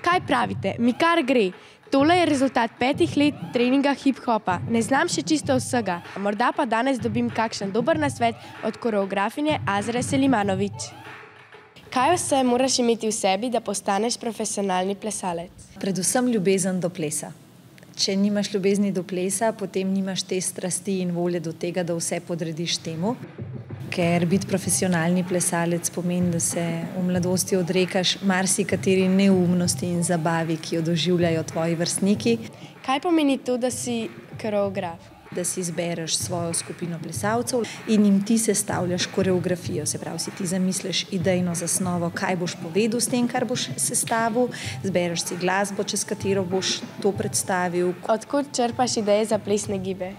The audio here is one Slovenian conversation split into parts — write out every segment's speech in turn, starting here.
Kaj pravite? Mi kar gre. Tole je rezultat 5 let treninga hip-hopa. Ne znam še čisto vsega. Morda pa danes dobim kakšen dober nasvet od koreografinje Azre Selimanović. Kaj vse moraš imeti v sebi, da postaneš profesionalni plesalec? Predvsem ljubezen do plesa. Če nimaš ljubezni do plesa, potem nimaš te strasti in volje do tega, da vse podrediš temu. Ker biti profesionalni plesalec pomeni, da se v mladosti odrekaš marsikateri neumnosti in zabavi, ki jo doživljajo tvoji vrstniki. Kaj pomeni to, da si koreograf? Da si izbereš svojo skupino plesalcev in jim ti sestavljaš koreografijo. Se pravi, si ti zamisliš idejno zasnovo, kaj boš povedal s tem, kar boš sestavil, zbereš si glasbo, čez katero boš to predstavil. Odkud črpaš ideje za plesne gibe?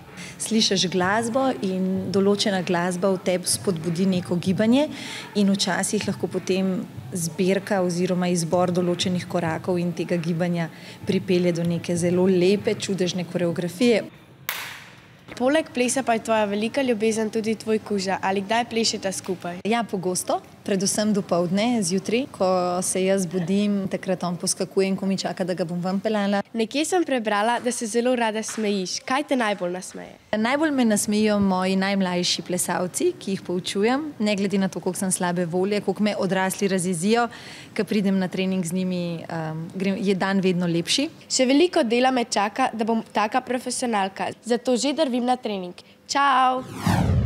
Slišiš glasbo in določena glasba v tebi spodbudi neko gibanje in včasih lahko potem zbirka oziroma izbor določenih korakov in tega gibanja pripelje do neke zelo lepe, čudežne koreografije. Poleg plesa pa je tvoja velika ljubezen tudi tvoj kuža. Ali kdaj plešete skupaj? Ja, pogosto. Predvsem dopoldne, zjutraj, ko se jaz budim, takrat on poskakuje in ko mi čaka, da ga bom ven peljala. Nekje sem prebrala, da se zelo rada smejiš. Kaj te najbolj nasmeje? Najbolj me nasmejijo moji najmlajši plesalci, ki jih poučujem, ne glede na to, koliko sem slabe volje, koliko me odrasli razjezijo, ko pridem na trening z njimi, je dan vedno lepši. Še veliko dela me čaka, da bom taka profesionalka. Zato že drvim na trening. Čau!